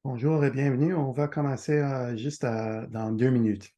Bonjour et bienvenue. On va commencer dans 2 minutes.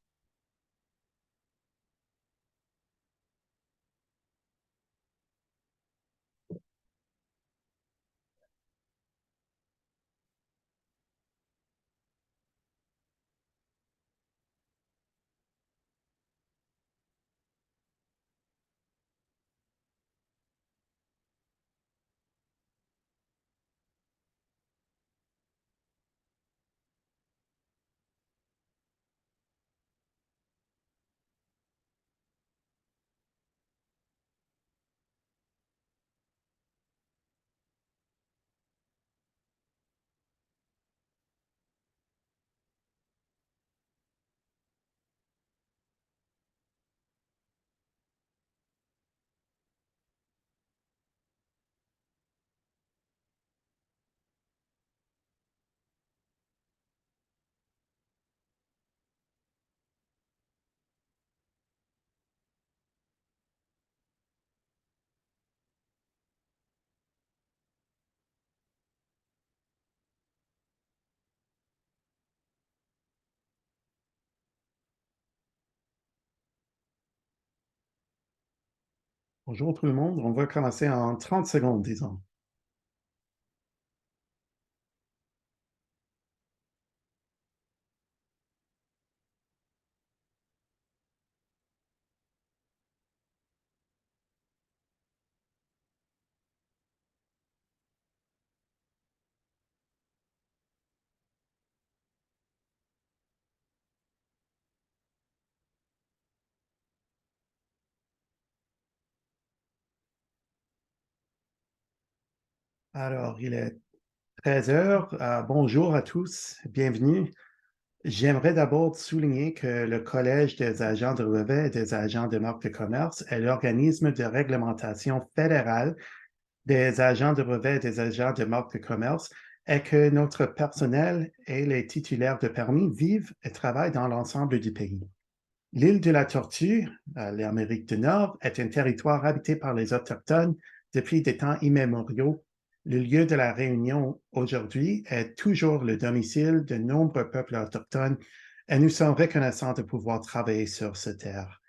Bonjour tout le monde. On va commencer en 30 secondes, disons. Alors, il est 13 heures. Bonjour à tous. Bienvenue. J'aimerais d'abord souligner que le Collège des agents de brevet et des agents de marque de commerce est l'organisme de réglementation fédérale des agents de brevet et des agents de marque de commerce et que notre personnel et les titulaires de permis vivent et travaillent dans l'ensemble du pays. L'île de la Tortue, l'Amérique du Nord, est un territoire habité par les Autochtones depuis des temps immémoriaux. Le lieu de la réunion aujourd'hui est toujours le domicile de nombreux peuples autochtones et nous sommes reconnaissants de pouvoir travailler sur cette terre.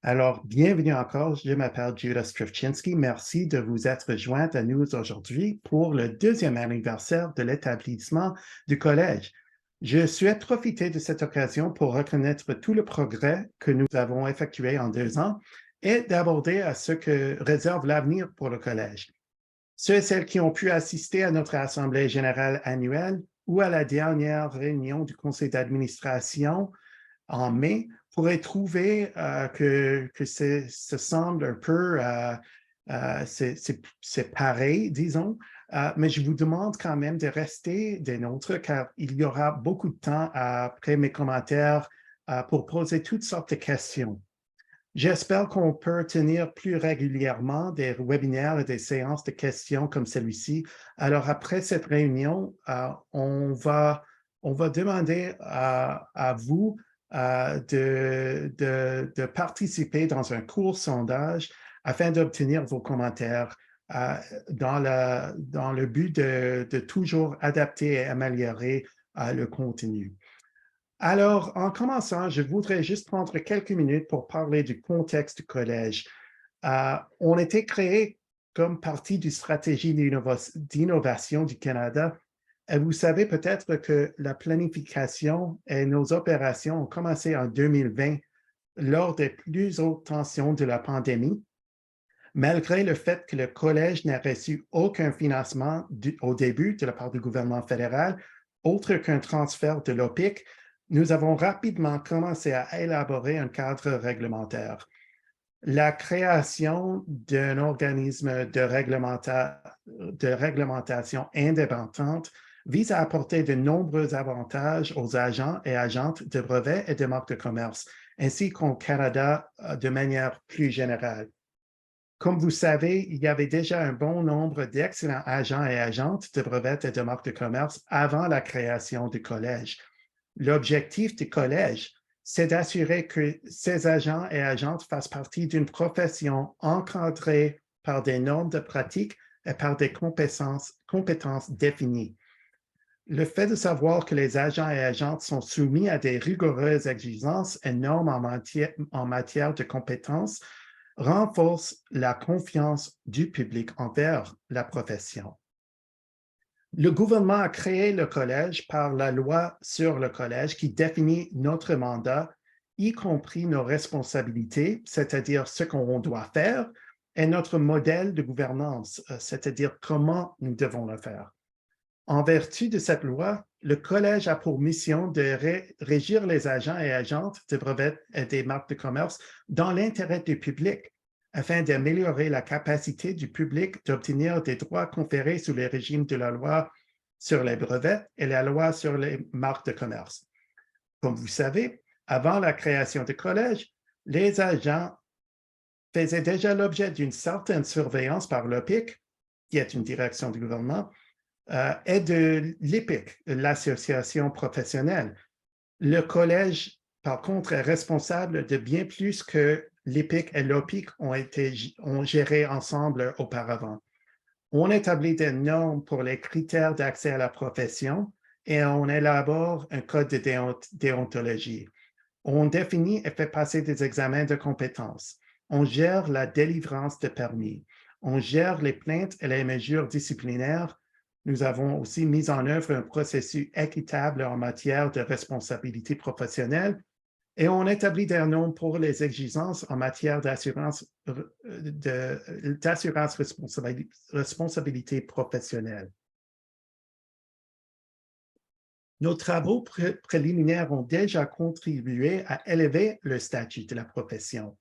Alors, bienvenue encore, je m'appelle Judah Strivchinski. Merci de vous être jointe à nous aujourd'hui pour le deuxième anniversaire de l'établissement du collège. Je souhaite profiter de cette occasion pour reconnaître tout le progrès que nous avons effectué en 2 ans et d'aborder à ce que réserve l'avenir pour le collège. Ceux et celles qui ont pu assister à notre Assemblée générale annuelle ou à la dernière réunion du conseil d'administration en mai pourrait trouver que ce semble un peu, c'est pareil, disons, mais je vous demande quand même de rester des nôtres car il y aura beaucoup de temps après mes commentaires pour poser toutes sortes de questions. J'espère qu'on peut tenir plus régulièrement des webinaires et des séances de questions comme celui-ci. Alors, après cette réunion, on va demander à vous de participer dans un court sondage afin d'obtenir vos commentaires dans le but de toujours adapter et améliorer le contenu. Alors, en commençant, je voudrais juste prendre quelques minutes pour parler du contexte du collège. On a été créé comme partie du stratégie d'innovation du Canada. Et vous savez peut-être que la planification et nos opérations ont commencé en 2020 lors des plus hautes tensions de la pandémie, malgré le fait que le collège n'a reçu aucun financement au début de la part du gouvernement fédéral, autre qu'un transfert de l'OPIC. Nous avons rapidement commencé à élaborer un cadre réglementaire. La création d'un organisme de réglementation indépendante vise à apporter de nombreux avantages aux agents et agentes de brevets et de marques de commerce, ainsi qu'au Canada de manière plus générale. Comme vous savez, il y avait déjà un bon nombre d'excellents agents et agentes de brevets et de marques de commerce avant la création du collège. L'objectif du collège, c'est d'assurer que ces agents et agentes fassent partie d'une profession encadrée par des normes de pratique et par des compétences définies. Le fait de savoir que les agents et agentes sont soumis à des rigoureuses exigences et normes en matière de compétences renforce la confiance du public envers la profession. Le gouvernement a créé le collège par la loi sur le collège qui définit notre mandat, y compris nos responsabilités, c'est-à-dire ce qu'on doit faire, et notre modèle de gouvernance, c'est-à-dire comment nous devons le faire. En vertu de cette loi, le collège a pour mission de régir les agents et agentes de brevets et des marques de commerce dans l'intérêt du public, afin d'améliorer la capacité du public d'obtenir des droits conférés sous le régime de la loi sur les brevets et la loi sur les marques de commerce. Comme vous savez, avant la création du collège, les agents faisaient déjà l'objet d'une certaine surveillance par l'OPIC, qui est une direction du gouvernement, et de l'EPIC, l'association professionnelle. Le collège, par contre, est responsable de bien plus que l'EPIC et l'OPIC ont géré ensemble auparavant. On établit des normes pour les critères d'accès à la profession et on élabore un code de déontologie. On définit et fait passer des examens de compétences. On gère la délivrance de permis. On gère les plaintes et les mesures disciplinaires. Nous avons aussi mis en œuvre un processus équitable en matière de responsabilité professionnelle et on établit des normes pour les exigences en matière d'assurance responsabilité professionnelle. Nos travaux préliminaires ont déjà contribué à élever le statut de la profession.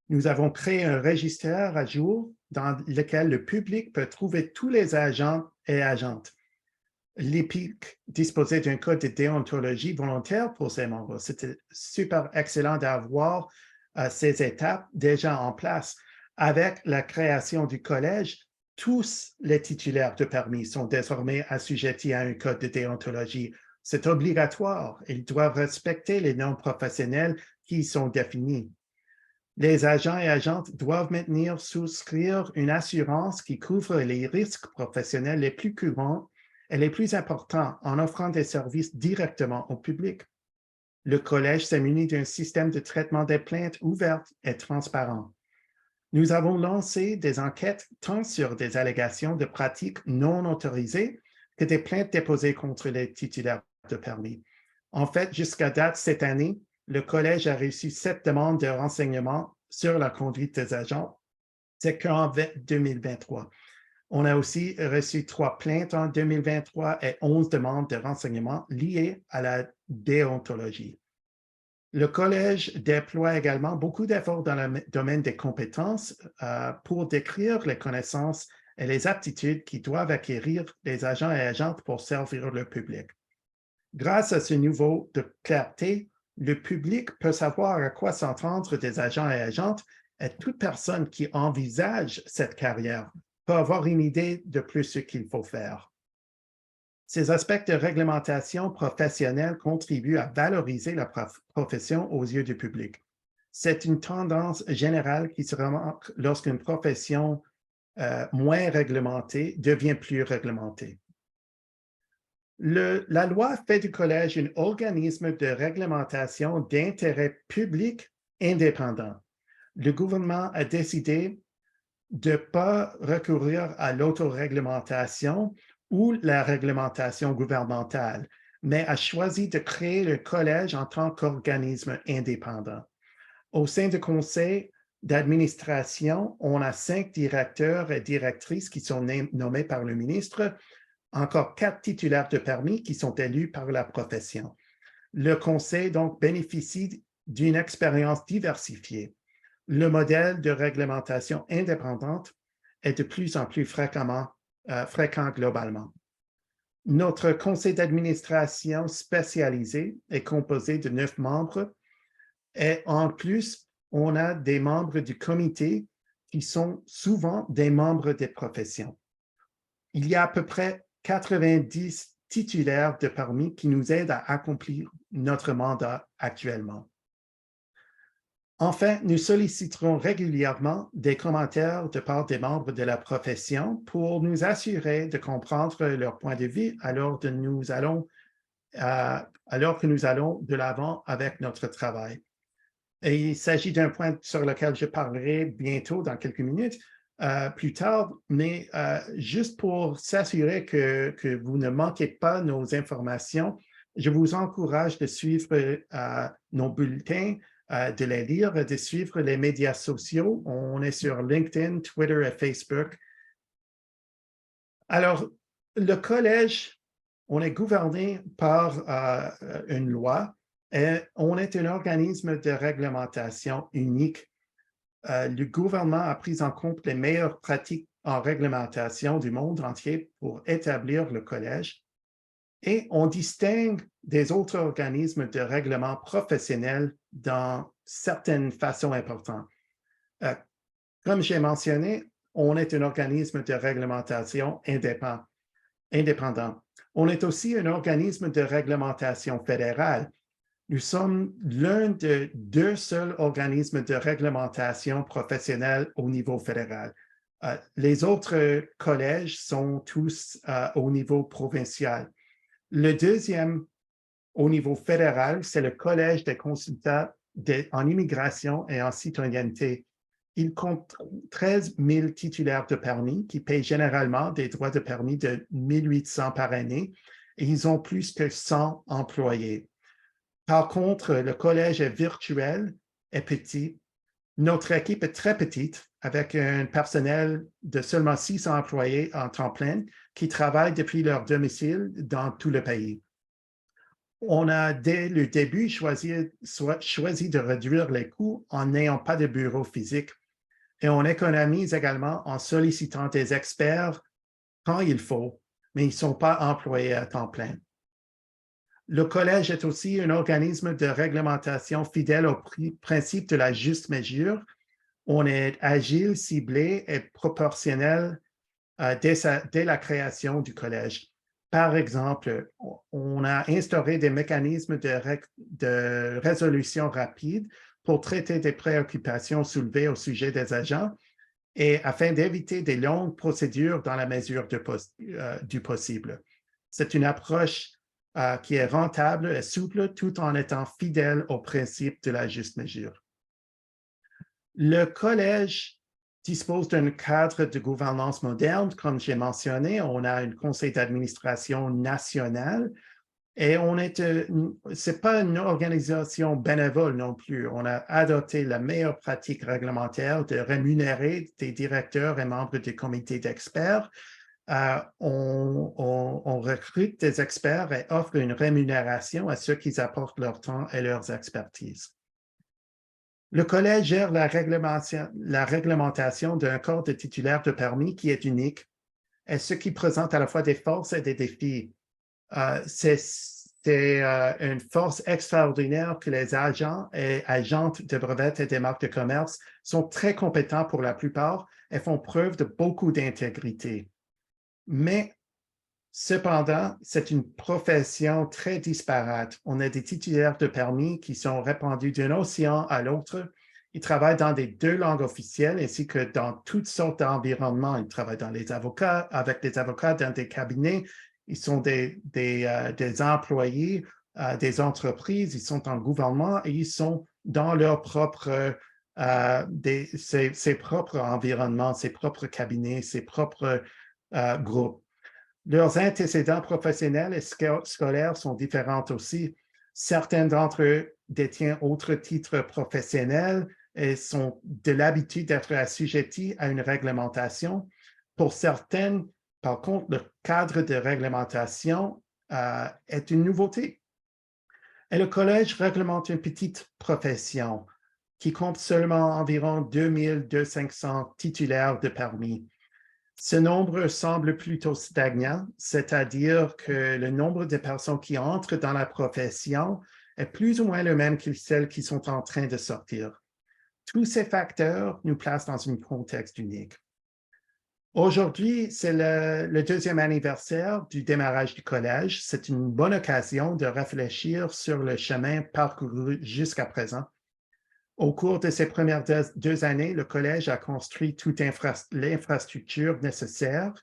Nous avons créé un registre à jour dans lequel le public peut trouver tous les agents et agentes. L'EPIC disposait d'un code de déontologie volontaire pour ses membres. C'était super excellent d'avoir ces étapes déjà en place. Avec la création du collège, tous les titulaires de permis sont désormais assujettis à un code de déontologie. C'est obligatoire. Ils doivent respecter les normes professionnelles qui y sont définies. Les agents et agentes doivent maintenant souscrire une assurance qui couvre les risques professionnels les plus courants et les plus importants en offrant des services directement au public. Le collège s'est muni d'un système de traitement des plaintes ouvertes et transparent. Nous avons lancé des enquêtes tant sur des allégations de pratiques non autorisées que des plaintes déposées contre les titulaires de permis. En fait, jusqu'à date cette année, le collège a reçu 7 demandes de renseignements sur la conduite des agents. C'est qu'en 2023. On a aussi reçu 3 plaintes en 2023 et 11 demandes de renseignements liées à la déontologie. Le collège déploie également beaucoup d'efforts dans le domaine des compétences pour décrire les connaissances et les aptitudes qui doivent acquérir les agents et agentes pour servir le public. Grâce à ce niveau de clarté, le public peut savoir à quoi s'entendre des agents et agentes et toute personne qui envisage cette carrière peut avoir une idée de plus ce qu'il faut faire. Ces aspects de réglementation professionnelle contribuent à valoriser la profession aux yeux du public. C'est une tendance générale qui se remarque lorsqu'une profession moins réglementée devient plus réglementée. La loi fait du collège un organisme de réglementation d'intérêt public indépendant. Le gouvernement a décidé de ne pas recourir à l'autoréglementation ou la réglementation gouvernementale, mais a choisi de créer le collège en tant qu'organisme indépendant. Au sein du conseil d'administration, on a 5 directeurs et directrices qui sont nommés par le ministre, encore 4 titulaires de permis qui sont élus par la profession. Le conseil donc bénéficie d'une expérience diversifiée. Le modèle de réglementation indépendante est de plus en plus fréquent globalement. Notre conseil d'administration spécialisé est composé de 9 membres et en plus, on a des membres du comité qui sont souvent des membres des professions. Il y a à peu près 90 titulaires de permis qui nous aident à accomplir notre mandat actuellement. Enfin, nous solliciterons régulièrement des commentaires de part des membres de la profession pour nous assurer de comprendre leur point de vue alors que nous allons de l'avant avec notre travail. Et il s'agit d'un point sur lequel je parlerai bientôt dans quelques minutes, plus tard, mais juste pour s'assurer que vous ne manquez pas nos informations, je vous encourage de suivre nos bulletins, de les lire, de suivre les médias sociaux. On est sur LinkedIn, Twitter et Facebook. Alors, le collège, on est gouverné par une loi et on est un organisme de réglementation unique. Le gouvernement a pris en compte les meilleures pratiques en réglementation du monde entier pour établir le collège et on distingue des autres organismes de règlement professionnels dans certaines façons importantes. Comme j'ai mentionné, on est un organisme de réglementation indépendant. On est aussi un organisme de réglementation fédérale. Nous sommes l'un de deux seuls organismes de réglementation professionnelle au niveau fédéral. Les autres collèges sont tous au niveau provincial. Le deuxième au niveau fédéral, c'est le Collège des consultants en immigration et en citoyenneté. Il compte 13 000 titulaires de permis qui payent généralement des droits de permis de 1 800 par année et ils ont plus que 100 employés. Par contre, le collège est virtuel, est petit. Notre équipe est très petite, avec un personnel de seulement 600 employés en temps plein qui travaillent depuis leur domicile dans tout le pays. On a, dès le début, choisi de réduire les coûts en n'ayant pas de bureau physique et on économise également en sollicitant des experts quand il faut, mais ils ne sont pas employés à temps plein. Le collège est aussi un organisme de réglementation fidèle au principe de la juste mesure. On est agile, ciblé et proportionnel dès la création du collège. Par exemple, on a instauré des mécanismes de résolution rapide pour traiter des préoccupations soulevées au sujet des agents et afin d'éviter des longues procédures dans la mesure du possible. C'est une approche qui est rentable et souple tout en étant fidèle au principe de la juste mesure. Le collège dispose d'un cadre de gouvernance moderne, comme j'ai mentionné. On a un conseil d'administration national et ce n'est pas une organisation bénévole non plus. On a adopté la meilleure pratique réglementaire de rémunérer des directeurs et membres du comité d'experts. On recrute des experts et offre une rémunération à ceux qui apportent leur temps et leurs expertises. Le collège gère la réglementation d'un corps de titulaires de permis qui est unique et ce qui présente à la fois des forces et des défis. C'est une force extraordinaire que les agents et agentes de brevets et des marques de commerce sont très compétents pour la plupart et font preuve de beaucoup d'intégrité. Mais cependant, c'est une profession très disparate. On a des titulaires de permis qui sont répandus d'un océan à l'autre. Ils travaillent dans les deux langues officielles ainsi que dans toutes sortes d'environnements. Ils travaillent avec des avocats dans des cabinets. Ils sont des employés des entreprises. Ils sont en gouvernement et ils sont dans leur propre ses propres environnements, ses propres cabinets, ses propres groupes. Leurs antécédents professionnels et scolaires sont différents aussi. Certains d'entre eux détiennent d'autres titres professionnels et sont de l'habitude d'être assujettis à une réglementation. Pour certaines, par contre, le cadre de réglementation est une nouveauté. Et le collège réglemente une petite profession qui compte seulement environ 2 500 titulaires de permis. Ce nombre semble plutôt stagnant, c'est-à-dire que le nombre de personnes qui entrent dans la profession est plus ou moins le même que celles qui sont en train de sortir. Tous ces facteurs nous placent dans un contexte unique. Aujourd'hui, c'est le deuxième anniversaire du démarrage du collège. C'est une bonne occasion de réfléchir sur le chemin parcouru jusqu'à présent. Au cours de ces premières deux années, le collège a construit toute l'infrastructure nécessaire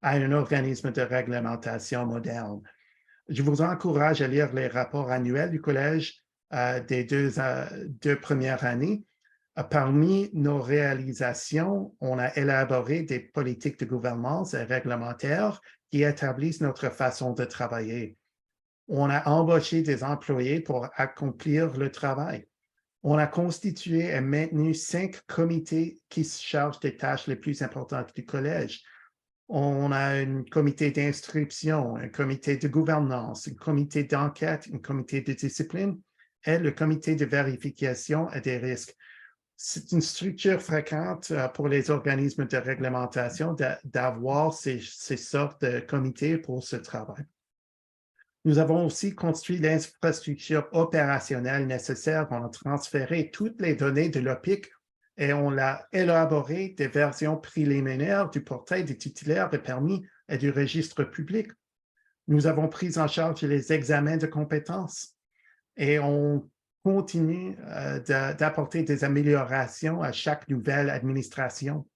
à un organisme de réglementation moderne. Je vous encourage à lire les rapports annuels du collège des deux premières années. Parmi nos réalisations, on a élaboré des politiques de gouvernance et réglementaires qui établissent notre façon de travailler. On a embauché des employés pour accomplir le travail. On a constitué et maintenu 5 comités qui se chargent des tâches les plus importantes du collège. On a un comité d'instruction, un comité de gouvernance, un comité d'enquête, un comité de discipline et le comité de vérification et des risques. C'est une structure fréquente pour les organismes de réglementation d'avoir ces sortes de comités pour ce travail. Nous avons aussi construit l'infrastructure opérationnelle nécessaire. On a transféré toutes les données de l'OPIC et on a élaboré des versions préliminaires du portail des titulaires de permis et du registre public. Nous avons pris en charge les examens de compétences et on continue d'apporter des améliorations à chaque nouvelle administration.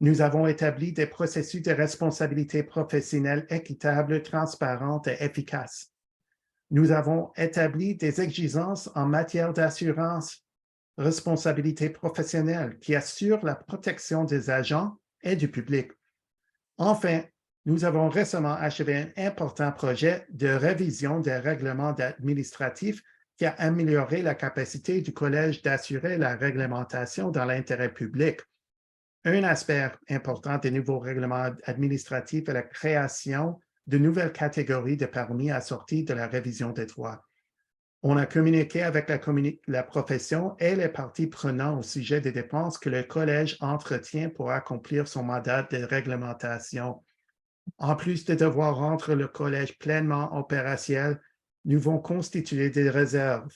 Nous avons établi des processus de responsabilité professionnelle équitables, transparentes et efficaces. Nous avons établi des exigences en matière d'assurance, responsabilité professionnelle qui assurent la protection des agents et du public. Enfin, nous avons récemment achevé un important projet de révision des règlements administratifs qui a amélioré la capacité du collège d'assurer la réglementation dans l'intérêt public. Un aspect important des nouveaux règlements administratifs est la création de nouvelles catégories de permis assorties de la révision des droits. On a communiqué avec la profession et les parties prenantes au sujet des dépenses que le collège entretient pour accomplir son mandat de réglementation. En plus de devoir rendre le collège pleinement opérationnel, nous allons constituer des réserves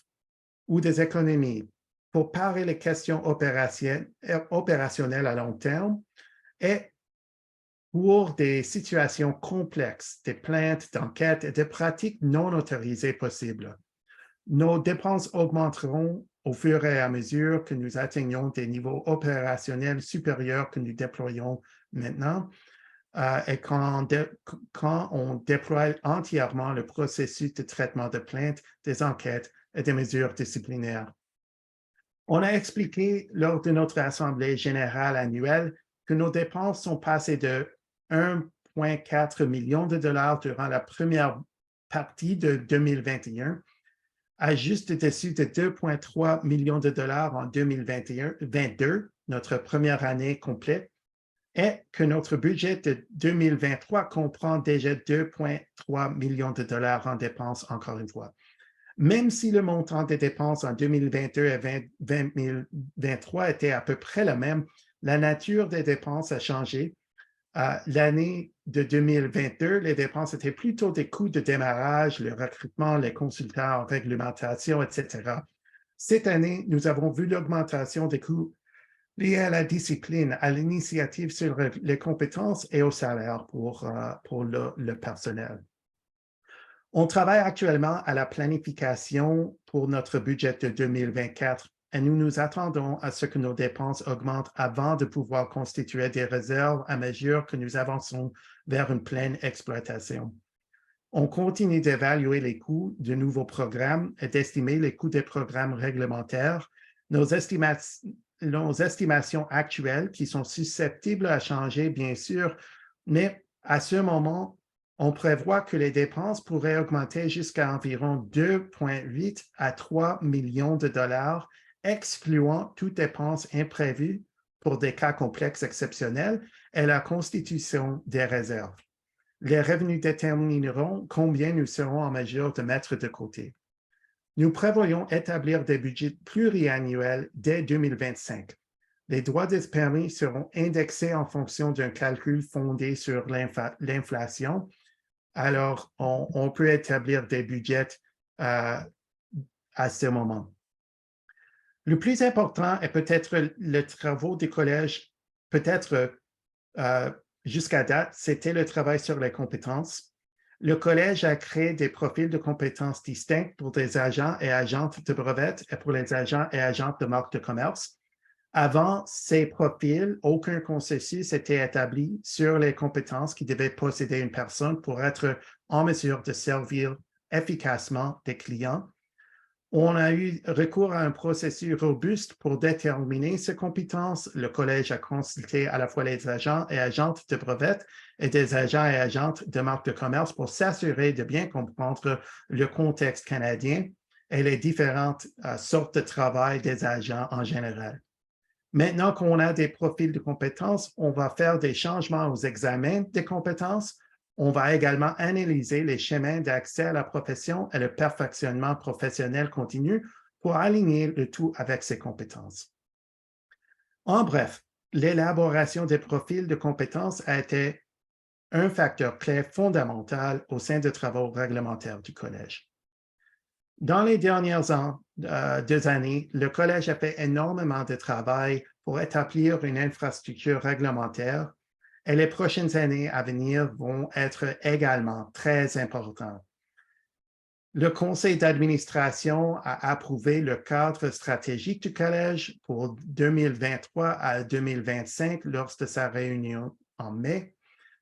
ou des économies pour parer les questions opérationnelles à long terme et pour des situations complexes, des plaintes, d'enquêtes et des pratiques non autorisées possibles. Nos dépenses augmenteront au fur et à mesure que nous atteignons des niveaux opérationnels supérieurs que nous déployons maintenant et quand on déploie entièrement le processus de traitement de plaintes, des enquêtes et des mesures disciplinaires. On a expliqué lors de notre Assemblée générale annuelle que nos dépenses sont passées de 1,4 million de dollars durant la première partie de 2021 à juste au-dessus de 2,3 millions de dollars en 2022, notre première année complète, et que notre budget de 2023 comprend déjà 2,3 millions de dollars en dépenses, encore une fois. Même si le montant des dépenses en 2022 et 2023 était à peu près le même, la nature des dépenses a changé. L'année de 2022, les dépenses étaient plutôt des coûts de démarrage, le recrutement, les consultants en réglementation, etc. Cette année, nous avons vu l'augmentation des coûts liés à la discipline, à l'initiative sur les compétences et au salaire pour le personnel. On travaille actuellement à la planification pour notre budget de 2024 et nous nous attendons à ce que nos dépenses augmentent avant de pouvoir constituer des réserves à mesure que nous avançons vers une pleine exploitation. On continue d'évaluer les coûts de nouveaux programmes et d'estimer les coûts des programmes réglementaires. Nos estimations actuelles qui sont susceptibles à changer, bien sûr, mais à ce moment, on prévoit que les dépenses pourraient augmenter jusqu'à environ 2,8 à 3 millions de dollars, excluant toute dépense imprévue pour des cas complexes exceptionnels et la constitution des réserves. Les revenus détermineront combien nous serons en mesure de mettre de côté. Nous prévoyons établir des budgets pluriannuels dès 2025. Les droits des permis seront indexés en fonction d'un calcul fondé sur l'inflation. Alors, on peut établir des budgets à ce moment. Le plus important est peut-être le travail du collège, peut-être jusqu'à date, c'était le travail sur les compétences. Le collège a créé des profils de compétences distincts pour des agents et agentes de brevets et pour les agents et agentes de marque de commerce. Avant ces profils, aucun consensus était établi sur les compétences qui devaient posséder une personne pour être en mesure de servir efficacement des clients. On a eu recours à un processus robuste pour déterminer ces compétences. Le collège a consulté à la fois les agents et agentes de brevets et des agents et agentes de marque de commerce pour s'assurer de bien comprendre le contexte canadien et les différentes sortes de travail des agents en général. Maintenant qu'on a des profils de compétences, on va faire des changements aux examens des compétences. On va également analyser les chemins d'accès à la profession et le perfectionnement professionnel continu pour aligner le tout avec ces compétences. En bref, l'élaboration des profils de compétences a été un facteur clé fondamental au sein des travaux réglementaires du Collège. Dans les dernières 2 années, le Collège a fait énormément de travail pour établir une infrastructure réglementaire et les prochaines années à venir vont être également très importantes. Le conseil d'administration a approuvé le cadre stratégique du Collège pour 2023 à 2025 lors de sa réunion en mai.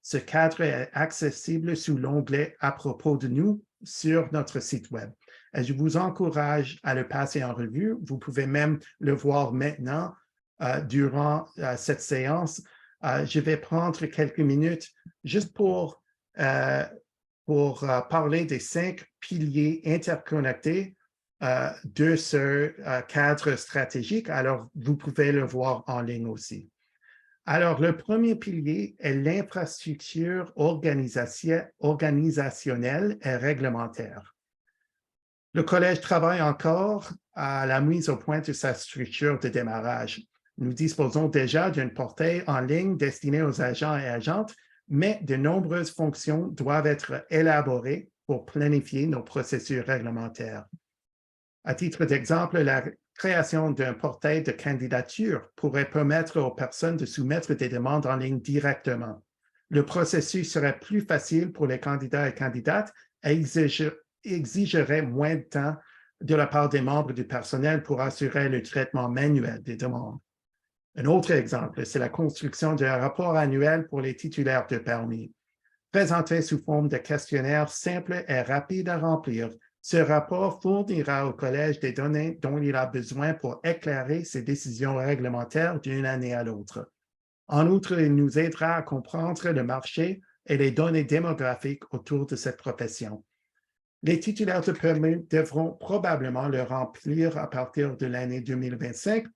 Ce cadre est accessible sous l'onglet « À propos de nous » sur notre site Web. Et je vous encourage à le passer en revue. Vous pouvez même le voir maintenant durant cette séance. Je vais prendre quelques minutes juste pour parler des 5 piliers interconnectés de ce cadre stratégique. Alors, vous pouvez le voir en ligne aussi. Alors, le premier pilier est l'infrastructure organisationnelle et réglementaire. Le Collège travaille encore à la mise au point de sa structure de démarrage. Nous disposons déjà d'un portail en ligne destiné aux agents et agentes, mais de nombreuses fonctions doivent être élaborées pour planifier nos processus réglementaires. À titre d'exemple, la création d'un portail de candidature pourrait permettre aux personnes de soumettre des demandes en ligne directement. Le processus serait plus facile pour les candidats et candidates et exigerait moins de temps de la part des membres du personnel pour assurer le traitement manuel des demandes. Un autre exemple, c'est la construction d'un rapport annuel pour les titulaires de permis. Présenté sous forme de questionnaire simple et rapide à remplir, ce rapport fournira au Collège des données dont il a besoin pour éclairer ses décisions réglementaires d'une année à l'autre. En outre, il nous aidera à comprendre le marché et les données démographiques autour de cette profession. Les titulaires de permis devront probablement le remplir à partir de l'année 2025.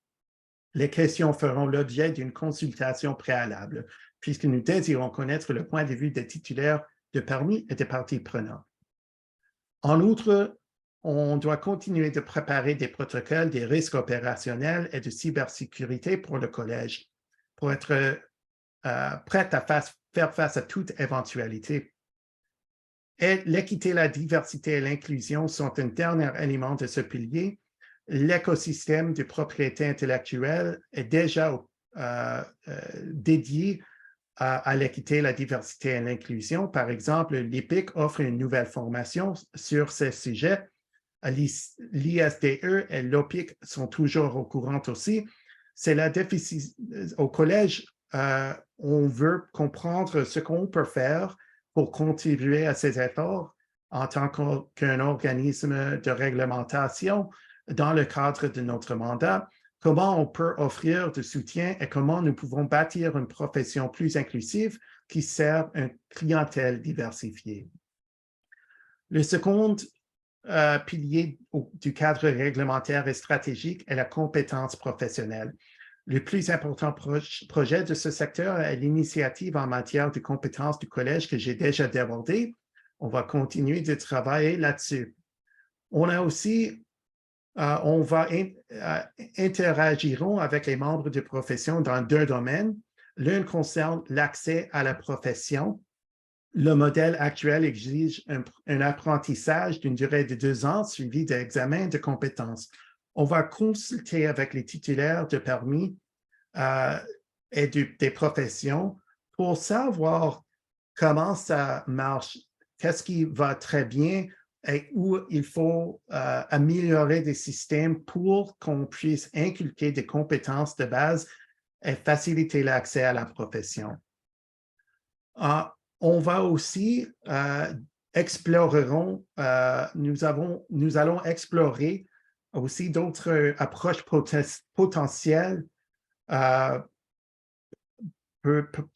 Les questions feront l'objet d'une consultation préalable, puisque nous désirons connaître le point de vue des titulaires de permis et des parties prenantes. En outre, on doit continuer de préparer des protocoles des risques opérationnels et de cybersécurité pour le Collège, pour être prêt à faire face à toute éventualité. Et l'équité, la diversité et l'inclusion sont un dernier élément de ce pilier. L'écosystème de propriété intellectuelle est déjà dédié à l'équité, la diversité et l'inclusion. Par exemple, l'EPIC offre une nouvelle formation sur ces sujets. L'ISDE et l'OPIC sont toujours au courant aussi. C'est la déficit au Collège. On veut comprendre ce qu'on peut faire pour contribuer à ces efforts en tant qu'un organisme de réglementation dans le cadre de notre mandat, comment on peut offrir du soutien et comment nous pouvons bâtir une profession plus inclusive qui sert une clientèle diversifiée. Le second pilier du cadre réglementaire et stratégique est la compétence professionnelle. Le plus important projet de ce secteur est l'initiative en matière de compétences du Collège que j'ai déjà débordé. On va continuer de travailler là-dessus. On a aussi on va interagirons avec les membres de profession dans 2 domaines. L'un concerne l'accès à la profession. Le modèle actuel exige un apprentissage d'une durée de 2 ans suivi d'examens de compétences. On va consulter avec les titulaires de permis et des professions pour savoir comment ça marche qu'est-ce qui va très bien et où il faut améliorer des systèmes pour qu'on puisse inculquer des compétences de base et faciliter l'accès à la profession. On va aussi nous allons explorer aussi d'autres approches potentielles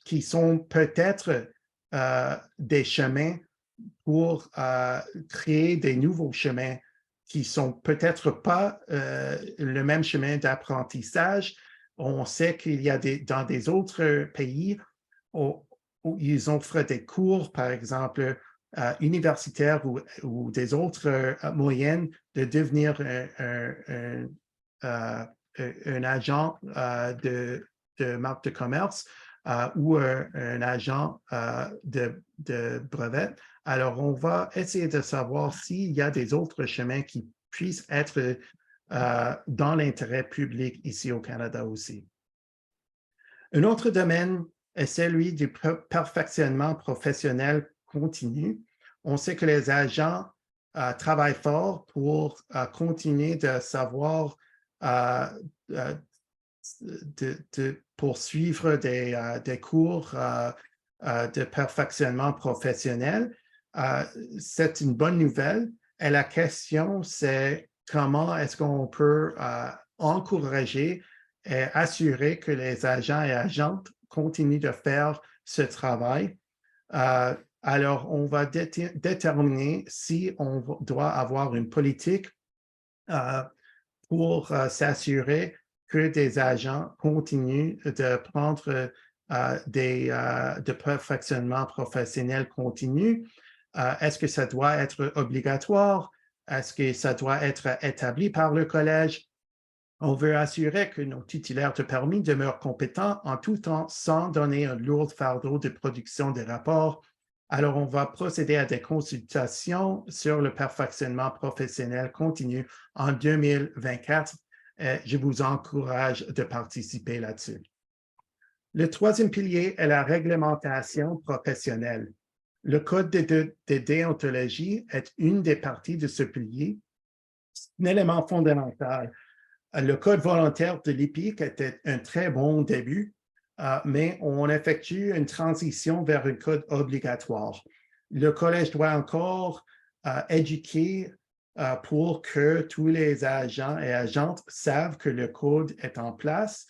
qui sont peut-être des chemins pour créer des nouveaux chemins qui sont peut-être pas le même chemin d'apprentissage. On sait qu'il y a dans des autres pays où ils offrent des cours, par exemple, universitaires ou des autres moyens de devenir un agent de marque de commerce ou un agent de brevet. Alors, on va essayer de savoir s'il y a des autres chemins qui puissent être dans l'intérêt public ici au Canada aussi. Un autre domaine est celui du perfectionnement professionnel continu. On sait que les agents travaillent fort pour continuer de savoir de poursuivre des cours de perfectionnement professionnel. C'est une bonne nouvelle. Et la question, c'est comment est-ce qu'on peut encourager et assurer que les agents et agentes continuent de faire ce travail. Alors, on va déterminer si on doit avoir une politique pour s'assurer que des agents continuent de prendre de perfectionnement professionnel continu. Est-ce que ça doit être obligatoire? Est-ce que ça doit être établi par le collège? On veut assurer que nos titulaires de permis demeurent compétents en tout temps sans donner un lourd fardeau de production des rapports. Alors, on va procéder à des consultations sur le perfectionnement professionnel continu en 2024. Je vous encourage de participer là-dessus. Le troisième pilier est la réglementation professionnelle. Le code de déontologie est une des parties de ce pilier, un élément fondamental. Le code volontaire de l'EPIC était un très bon début, mais on effectue une transition vers un code obligatoire. Le collège doit encore éduquer pour que tous les agents et agentes savent que le code est en place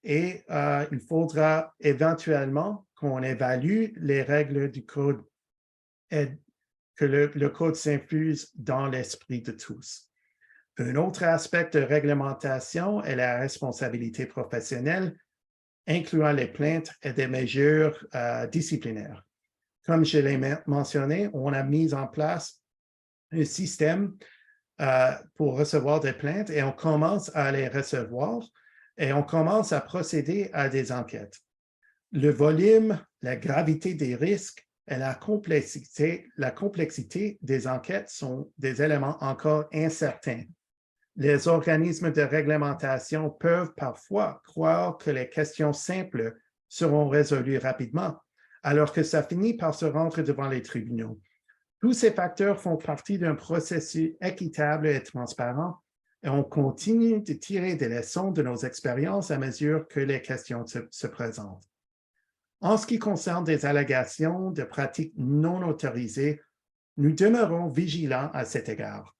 et il faudra éventuellement qu'on évalue les règles du code et que le code s'infuse dans l'esprit de tous. Un autre aspect de réglementation est la responsabilité professionnelle, incluant les plaintes et des mesures disciplinaires. Comme je l'ai mentionné, on a mis en place un système pour recevoir des plaintes et on commence à les recevoir et on commence à procéder à des enquêtes. Le volume, la gravité des risques et la complexité des enquêtes sont des éléments encore incertains. Les organismes de réglementation peuvent parfois croire que les questions simples seront résolues rapidement, alors que ça finit par se rendre devant les tribunaux. Tous ces facteurs font partie d'un processus équitable et transparent, et on continue de tirer des leçons de nos expériences à mesure que les questions se présentent. En ce qui concerne des allégations de pratiques non autorisées, nous demeurons vigilants à cet égard.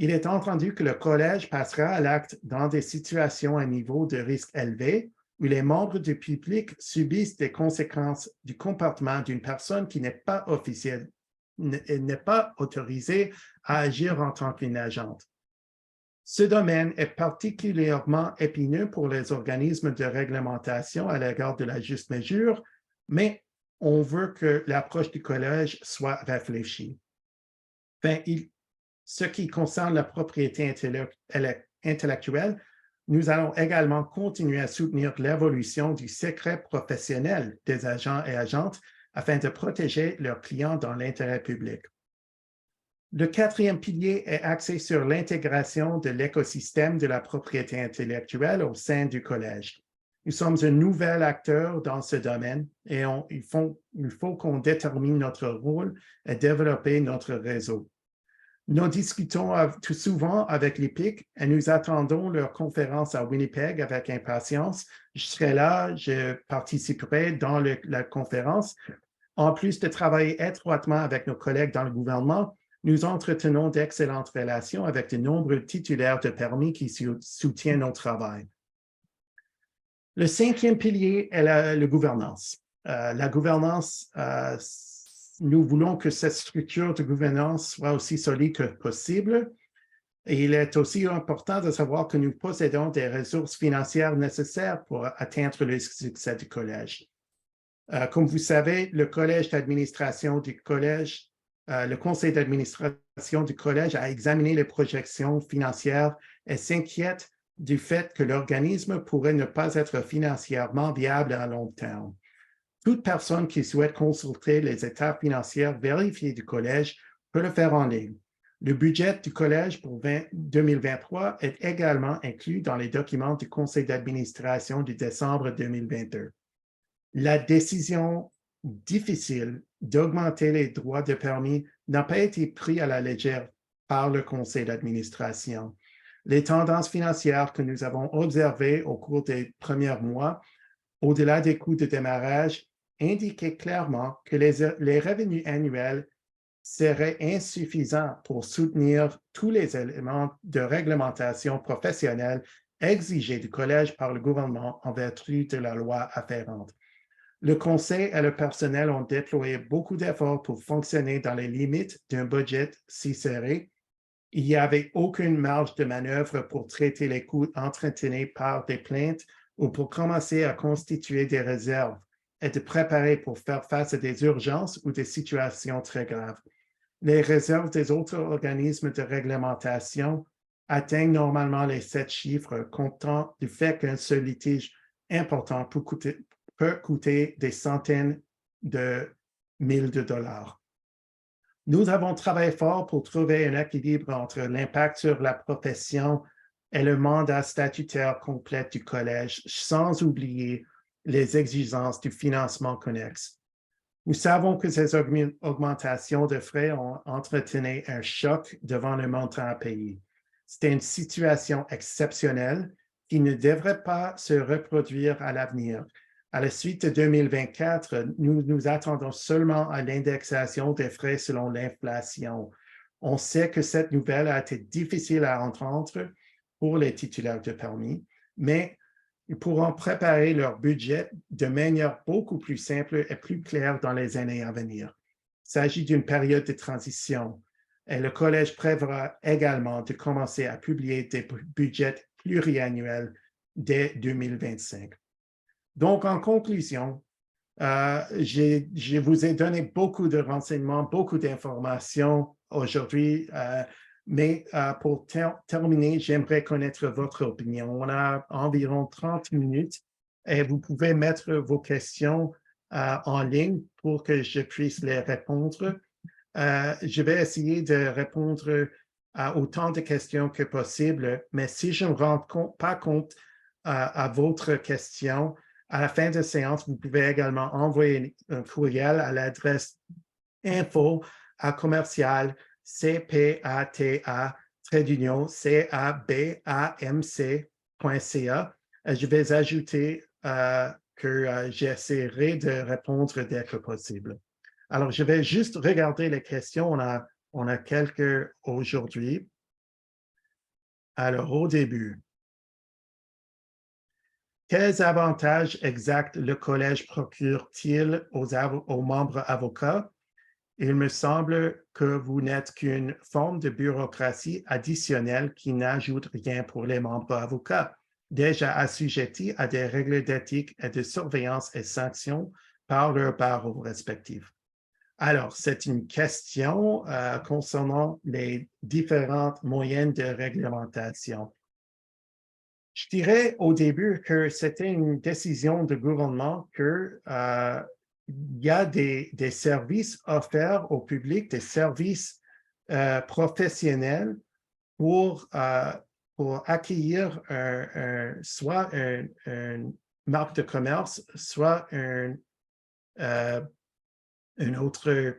Il est entendu que le collège passera à l'acte dans des situations à niveau de risque élevé où les membres du public subissent des conséquences du comportement d'une personne qui n'est pas officielle, n'est pas autorisée à agir en tant qu'une agente. Ce domaine est particulièrement épineux pour les organismes de réglementation à l'égard de la juste mesure, mais on veut que l'approche du collège soit réfléchie. Enfin, ce qui concerne la propriété intellectuelle, nous allons également continuer à soutenir l'évolution du secret professionnel des agents et agentes afin de protéger leurs clients dans l'intérêt public. Le quatrième pilier est axé sur l'intégration de l'écosystème de la propriété intellectuelle au sein du collège. Nous sommes un nouvel acteur dans ce domaine et il faut qu'on détermine notre rôle et développer notre réseau. Nous discutons tout souvent avec l'EPIC et nous attendons leur conférence à Winnipeg avec impatience. Je serai là, je participerai dans la conférence. En plus de travailler étroitement avec nos collègues dans le gouvernement, nous entretenons d'excellentes relations avec de nombreux titulaires de permis qui soutiennent notre travail. Le cinquième pilier est la gouvernance. La gouvernance, nous voulons que cette structure de gouvernance soit aussi solide que possible. Et il est aussi important de savoir que nous possédons des ressources financières nécessaires pour atteindre le succès du collège. Comme vous savez, le collège d'administration du collège, le conseil d'administration du collège a examiné les projections financières et s'inquiète du fait que l'organisme pourrait ne pas être financièrement viable à long terme. Toute personne qui souhaite consulter les états financiers vérifiés du collège peut le faire en ligne. Le budget du collège pour 2023 est également inclus dans les documents du conseil d'administration du décembre 2022. La décision difficile d'augmenter les droits de permis n'a pas été prise à la légère par le conseil d'administration. Les tendances financières que nous avons observées au cours des premiers mois, au-delà des coûts de démarrage, indiquaient clairement que les revenus annuels seraient insuffisants pour soutenir tous les éléments de réglementation professionnelle exigés du collège par le gouvernement en vertu de la loi afférente. Le conseil et le personnel ont déployé beaucoup d'efforts pour fonctionner dans les limites d'un budget si serré. Il n'y avait aucune marge de manœuvre pour traiter les coûts entretenus par des plaintes ou pour commencer à constituer des réserves et de préparer pour faire face à des urgences ou des situations très graves. Les réserves des autres organismes de réglementation atteignent normalement les 7 chiffres, comptant du fait qu'un seul litige important peut coûter des centaines de mille de dollars. Nous avons travaillé fort pour trouver un équilibre entre l'impact sur la profession et le mandat statutaire complet du collège, sans oublier les exigences du financement connexe. Nous savons que ces augmentations de frais ont entretenu un choc devant le montant à payer. C'est une situation exceptionnelle qui ne devrait pas se reproduire à l'avenir. À la suite de 2024, nous nous attendons seulement à l'indexation des frais selon l'inflation. On sait que cette nouvelle a été difficile à entendre pour les titulaires de permis, mais ils pourront préparer leur budget de manière beaucoup plus simple et plus claire dans les années à venir. Il s'agit d'une période de transition et le collège prévoit également de commencer à publier des budgets pluriannuels dès 2025. Donc, en conclusion, je vous ai donné beaucoup de renseignements, beaucoup d'informations aujourd'hui, mais pour terminer, j'aimerais connaître votre opinion. On a environ 30 minutes et vous pouvez mettre vos questions en ligne pour que je puisse les répondre. Je vais essayer de répondre à autant de questions que possible, mais si je ne me rends pas compte à votre question, à la fin de la séance, vous pouvez également envoyer un courriel à l'adresse info@cpata-cabamc.ca. Je vais ajouter que j'essaierai de répondre dès que possible. Alors, je vais juste regarder les questions. On a quelques aujourd'hui. Alors, au début, quels avantages exacts le collège procure-t-il aux membres avocats? Il me semble que vous n'êtes qu'une forme de bureaucratie additionnelle qui n'ajoute rien pour les membres avocats, déjà assujettis à des règles d'éthique et de surveillance et sanctions par leurs barreaux respectifs. Alors, c'est une question concernant les différentes moyens de réglementation. Je dirais au début que c'était une décision de gouvernement que il y a des services offerts au public, des services professionnels pour accueillir soit un marque de commerce, soit une autre,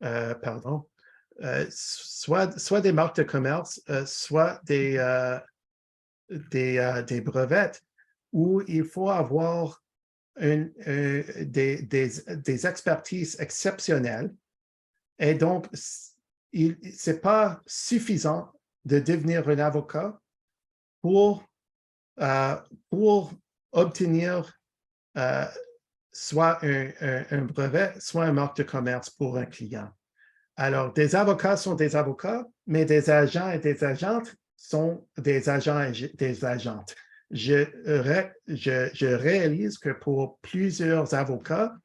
pardon, soit des marques de commerce, soit des brevets, où il faut avoir des expertises exceptionnelles. Et donc, ce n'est pas suffisant de devenir un avocat pour, pour obtenir soit un brevet, soit une marque de commerce pour un client. Alors, des avocats sont des avocats, mais des agents et des agentes sont des agents et des agentes. Je réalise que pour plusieurs avocats,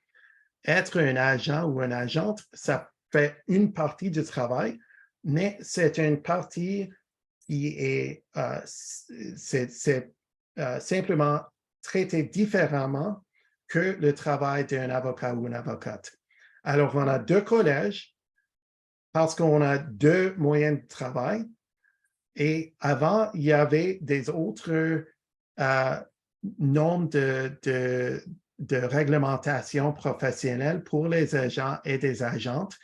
être un agent ou une agente, ça fait une partie du travail, mais c'est une partie qui est simplement traitée différemment que le travail d'un avocat ou une avocate. Alors, on a deux collèges parce qu'on a deux moyens de travail. Et avant, il y avait des autres normes de réglementation professionnelle pour les agents et des agentes.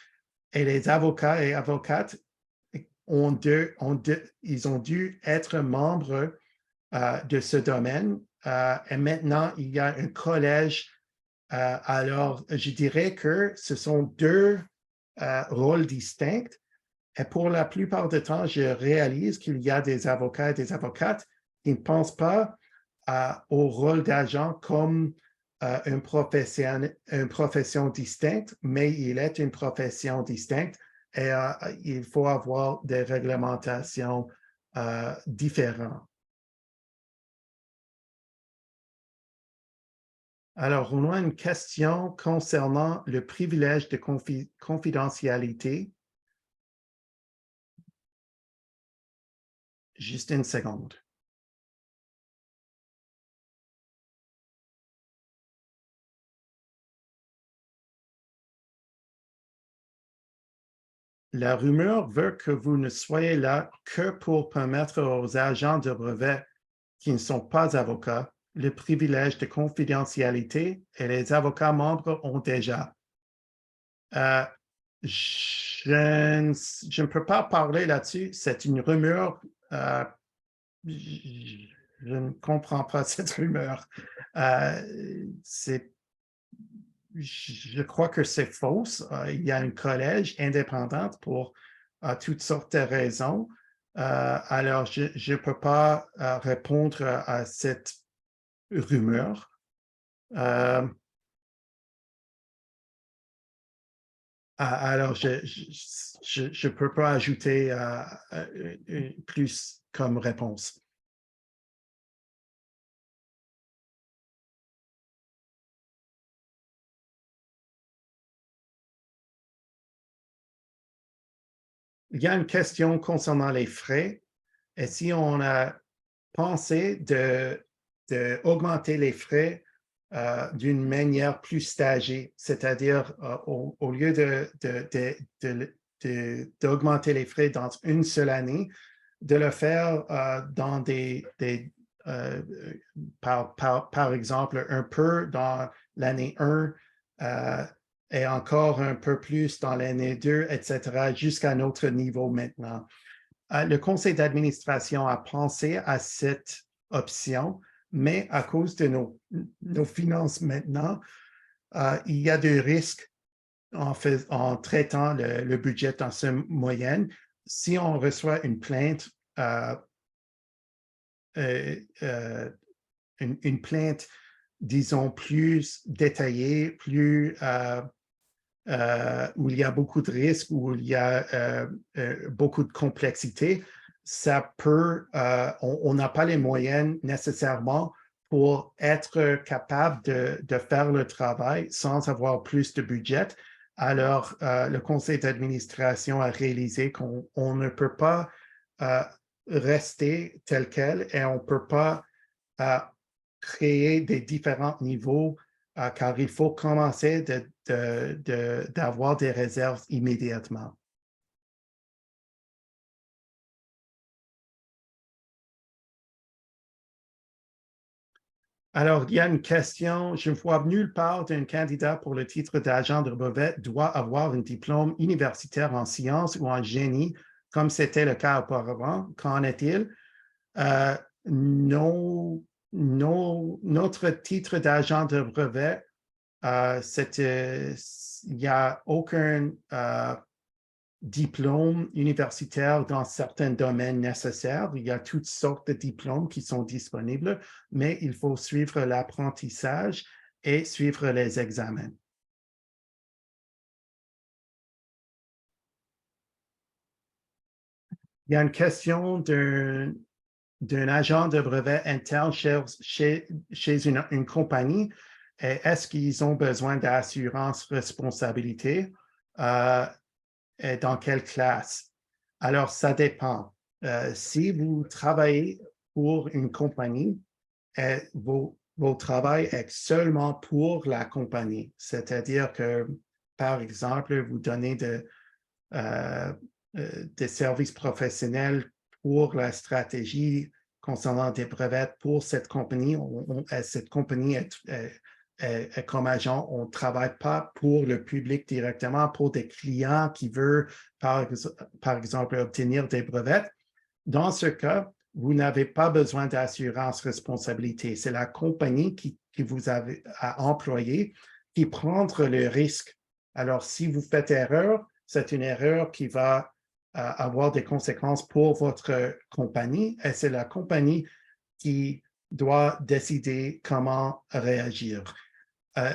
Et les avocats et avocates ils ont dû être membres de ce domaine. Et maintenant, il y a un collège. Alors, je dirais que ce sont deux rôles distincts. Et pour la plupart du temps, je réalise qu'il y a des avocats et des avocates qui ne pensent pas au rôle d'agent comme une profession distincte, mais il est une profession distincte et il faut avoir des réglementations différentes. Alors, on a une question concernant le privilège de confidentialité. Juste une seconde. La rumeur veut que vous ne soyez là que pour permettre aux agents de brevet qui ne sont pas avocats le privilège de confidentialité et les avocats membres ont déjà. Je ne peux pas parler là-dessus. C'est une rumeur. Je ne comprends pas cette rumeur. Je crois que c'est fausse. Il y a un collège indépendante pour toutes sortes de raisons. Alors, je ne peux pas répondre à cette rumeur. Alors, je ne peux pas ajouter plus comme réponse. Il y a une question concernant les frais. Et si on a pensé d'augmenter les frais d'une manière plus stagée, c'est-à-dire au lieu d'augmenter les frais dans une seule année, de le faire dans par exemple, un peu dans l'année 1 et encore un peu plus dans l'année 2, etc., jusqu'à notre niveau maintenant. Le conseil d'administration a pensé à cette option, mais à cause de nos finances maintenant, il y a des risques en traitant le budget dans ce moyenne. Si on reçoit une plainte, une plainte, disons, plus détaillée, plus où il y a beaucoup de risques, où il y a beaucoup de complexité, ça peut, on n'a pas les moyens nécessairement pour être capable de faire le travail sans avoir plus de budget. Alors, le conseil d'administration a réalisé qu'on ne peut pas rester tel quel et on ne peut pas créer des différents niveaux car il faut commencer d'avoir des réserves immédiatement. Alors, il y a une question. Je ne vois nulle part qu'un candidat pour le titre d'agent de brevet doit avoir un diplôme universitaire en sciences ou en génie, comme c'était le cas auparavant. Qu'en est-il? Euh, notre titre d'agent de brevet, il n'y a aucun diplôme universitaire dans certains domaines nécessaires. Il y a toutes sortes de diplômes qui sont disponibles, mais il faut suivre l'apprentissage et suivre les examens. Il y a une question d'un agent de brevet interne chez une compagnie. Est-ce qu'ils ont besoin d'assurance responsabilité? Euh, et dans quelle classe? Alors, ça dépend. Si vous travaillez pour une compagnie, vos travail est seulement pour la compagnie. C'est-à-dire que, par exemple, vous donnez euh, des services professionnels pour la stratégie concernant des brevets pour cette compagnie. Cette compagnie comme agent, on ne travaille pas pour le public directement, pour des clients qui veulent, par exemple, obtenir des brevets. Dans ce cas, vous n'avez pas besoin d'assurance responsabilité. C'est la compagnie qui vous a employé qui prend le risque. Alors, si vous faites erreur, c'est une erreur qui va avoir des conséquences pour votre compagnie et c'est la compagnie qui doit décider comment réagir.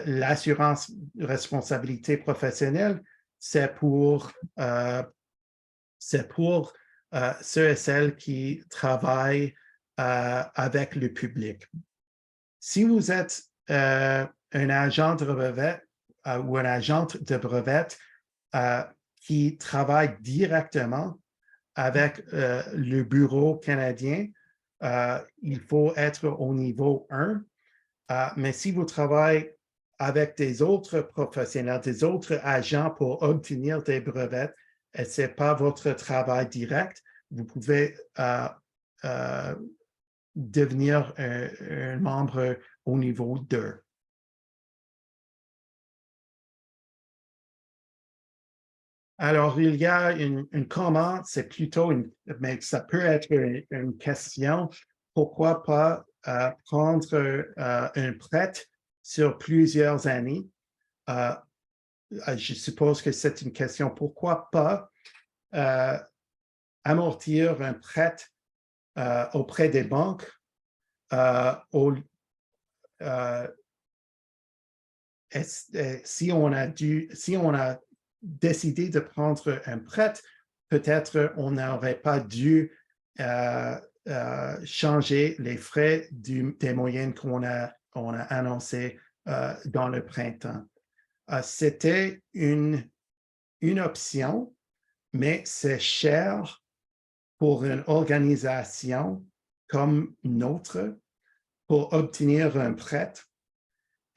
L'assurance responsabilité professionnelle, c'est pour ceux et celles qui travaillent avec le public. Si vous êtes un agent de brevet ou un agente de brevet qui travaille directement avec le bureau canadien, il faut être au niveau 1. Mais si vous travaillez avec des autres professionnels, des autres agents pour obtenir des brevets, et ce n'est pas votre travail direct, vous pouvez euh, devenir un membre au niveau 2. Alors, il y a une commande, c'est plutôt mais ça peut être une question. Pourquoi pas prendre un prêt sur plusieurs années? Euh, je suppose que c'est une question. Pourquoi pas euh, amortir un prêt auprès des banques au, euh, si on a décidé de prendre un prêt, peut-être on n'aurait pas dû changer les frais des moyens on a annoncé dans le printemps. C'était une option, mais c'est cher pour une organisation comme notre pour obtenir un prêt.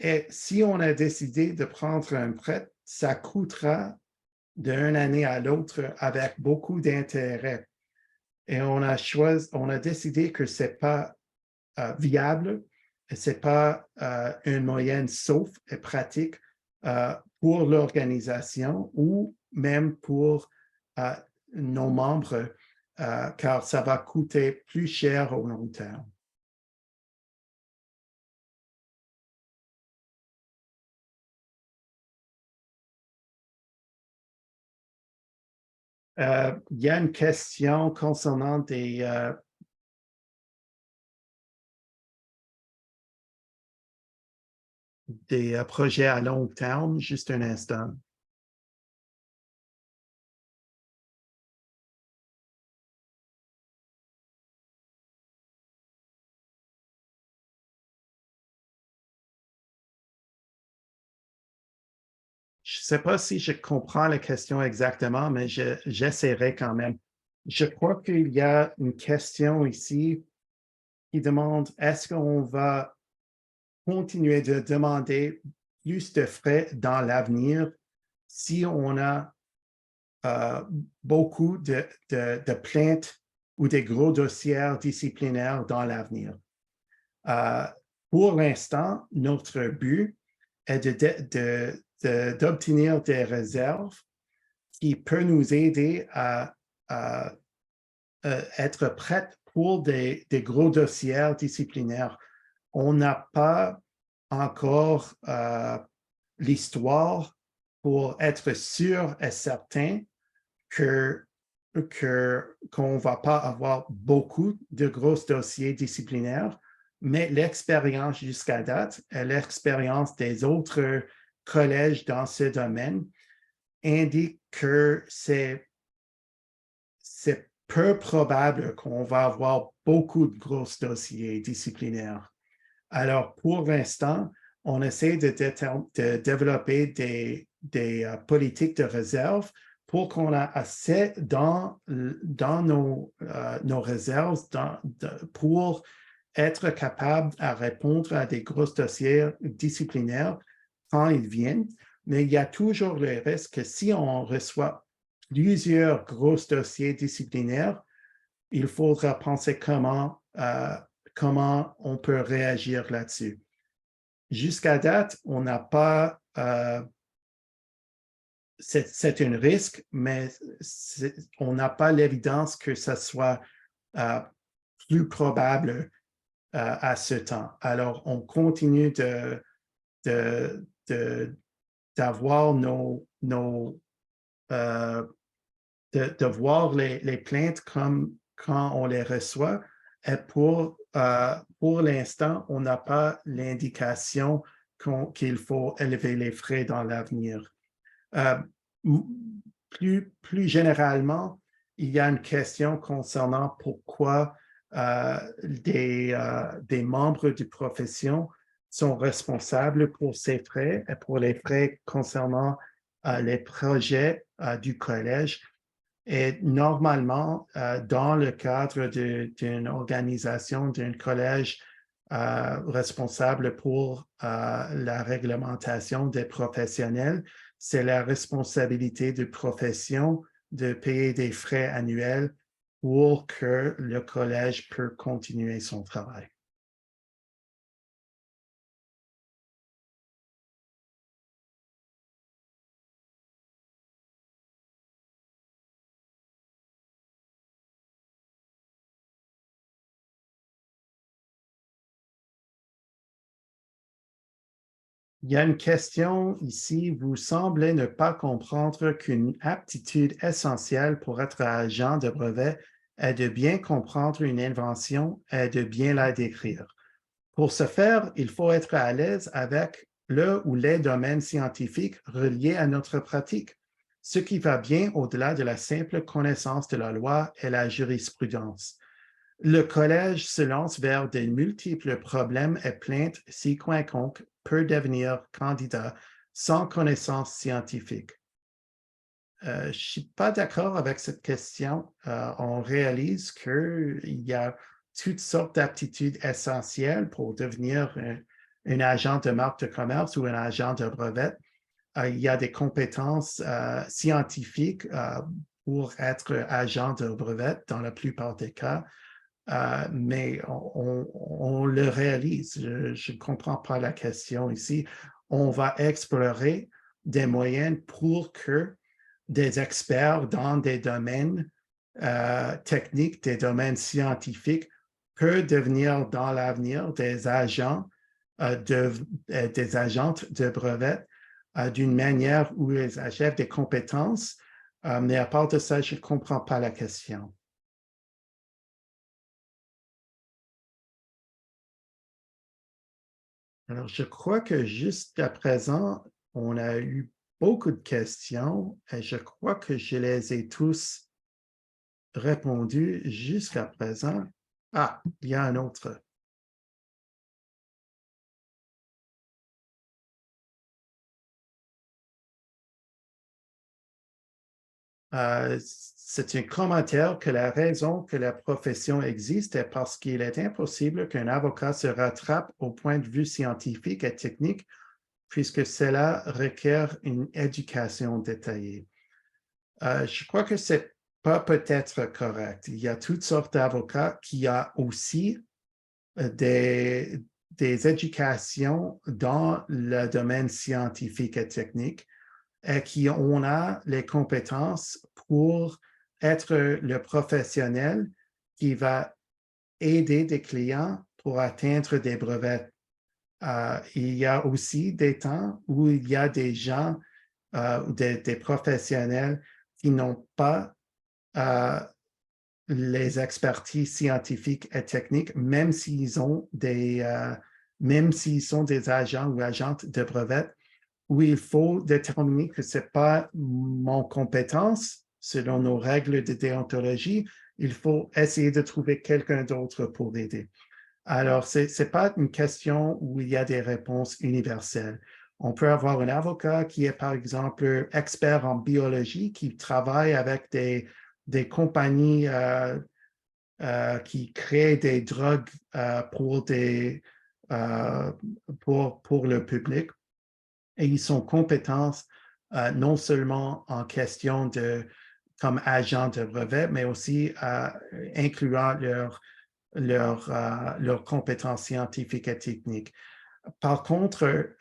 Et si on a décidé de prendre un prêt, ça coûtera d'une année à l'autre avec beaucoup d'intérêts. Et on a décidé que ce n'est pas viable, ce n'est pas une moyenne sauf et pratique pour l'organisation ou même pour euh, nos membres, car ça va coûter plus cher au long terme. Il y a une question concernant des projets à long terme. Juste un instant. Je ne sais pas si je comprends la question exactement, mais j'essaierai quand même. Je crois qu'il y a une question ici qui demande est-ce qu'on va continuer de demander plus de frais dans l'avenir si on a euh, beaucoup de plaintes ou des gros dossiers disciplinaires dans l'avenir. Pour l'instant, notre but est d'obtenir des réserves qui peuvent nous aider à être prêts pour des gros dossiers disciplinaires. On n'a pas encore l'histoire pour être sûr et certain qu'on ne va pas avoir beaucoup de gros dossiers disciplinaires, mais l'expérience jusqu'à date et l'expérience des autres collèges dans ce domaine indique que c'est peu probable qu'on va avoir beaucoup de gros dossiers disciplinaires. Alors, pour l'instant, on essaie de développer des politiques de réserve pour qu'on ait assez dans nos réserves pour être capable de répondre à des gros dossiers disciplinaires quand ils viennent. Mais il y a toujours le risque que si on reçoit plusieurs gros dossiers disciplinaires, il faudra penser comment on peut réagir là-dessus. Jusqu'à date, on n'a pas, c'est un risque, mais on n'a pas l'évidence que ce soit plus probable à ce temps. Alors, on continue d'avoir de voir les plaintes comme quand on les reçoit. Et pour l'instant, on n'a pas l'indication qu'il faut élever les frais dans l'avenir. Plus généralement, il y a une question concernant pourquoi des membres de profession sont responsables pour ces frais et pour les frais concernant les projets du collège. Et normalement, dans le cadre d'une organisation, d'un collège responsable pour la réglementation des professionnels, c'est la responsabilité de profession de payer des frais annuels pour que le collège puisse continuer son travail. Il y a une question ici. Vous semblez ne pas comprendre qu'une aptitude essentielle pour être agent de brevet est de bien comprendre une invention et de bien la décrire. Pour ce faire, il faut être à l'aise avec le ou les domaines scientifiques reliés à notre pratique, ce qui va bien au-delà de la simple connaissance de la loi et la jurisprudence. Le collège se lance vers de multiples problèmes et plaintes si quiconque peut devenir candidat sans connaissance scientifique. Je ne suis pas d'accord avec cette question. On réalise qu'il y a toutes sortes d'aptitudes essentielles pour devenir un agent de marque de commerce ou un agent de brevet. Il y a des compétences scientifiques pour être agent de brevet dans la plupart des cas. Mais on le réalise. Je ne comprends pas la question ici. On va explorer des moyens pour que des experts dans des domaines techniques, des domaines scientifiques, peuvent devenir dans l'avenir des agents des agentes de brevets d'une manière où ils achèvent des compétences. Mais à part de ça, je ne comprends pas la question. Alors, je crois que jusqu'à présent, on a eu beaucoup de questions et je crois que je les ai tous répondues jusqu'à présent. Ah, il y a un autre. C'est un commentaire que la raison que la profession existe est parce qu'il est impossible qu'un avocat se rattrape au point de vue scientifique et technique puisque cela requiert une éducation détaillée. Je crois que c'est pas peut-être correct. Il y a toutes sortes d'avocats qui ont aussi des éducations dans le domaine scientifique et technique et qui ont les compétences pour être le professionnel qui va aider des clients pour atteindre des brevets. Il y a aussi des temps où il y a des gens, des professionnels qui n'ont pas les expertises scientifiques et techniques, même s'ils sont des agents ou agentes de brevets, où il faut déterminer que ce n'est pas mon compétence, selon nos règles de déontologie, il faut essayer de trouver quelqu'un d'autre pour aider. Alors, ce n'est pas une question où il y a des réponses universelles. On peut avoir un avocat qui est, par exemple, expert en biologie, qui travaille avec des compagnies qui créent des drogues pour le public. Et ils sont compétents non seulement en question comme agents de brevet, mais aussi incluant leurs compétences scientifiques et techniques. Par contre,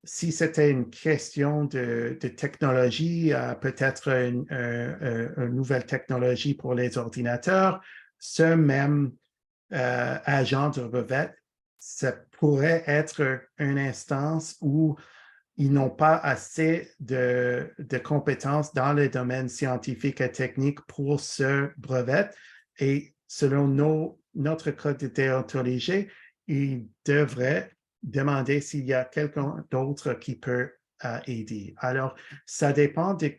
si c'était une question de technologie, peut-être une nouvelle technologie pour les ordinateurs, ce même agent de brevet, ça pourrait être une instance où ils n'ont pas assez de compétences dans le domaine scientifique et technique pour ce brevet. Et selon notre code de déontologie, ils devraient demander s'il y a quelqu'un d'autre qui peut aider. Alors, ça dépend des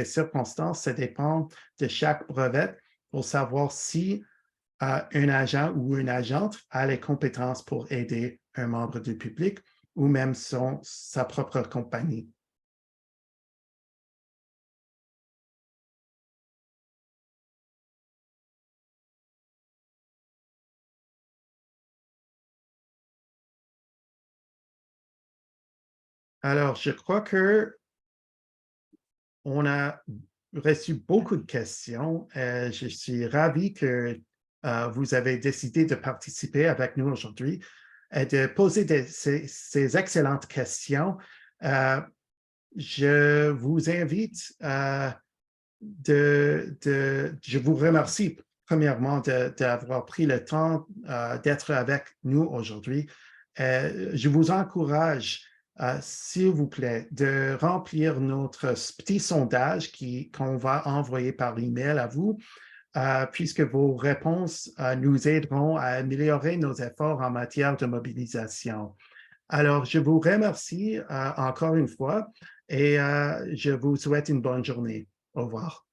circonstances, ça dépend de chaque brevet pour savoir si un agent ou une agente a les compétences pour aider un membre du public ou même sa propre compagnie. Alors, je crois qu'on a reçu beaucoup de questions. Je suis ravi que vous avez décidé de participer avec nous aujourd'hui et de poser ces excellentes questions. Je vous invite je vous remercie premièrement d'avoir pris le temps d'être avec nous aujourd'hui. Je vous encourage, s'il vous plaît, de remplir notre petit sondage qu'on va envoyer par email à vous, puisque vos réponses nous aideront à améliorer nos efforts en matière de mobilisation. Alors, je vous remercie encore une fois et je vous souhaite une bonne journée. Au revoir.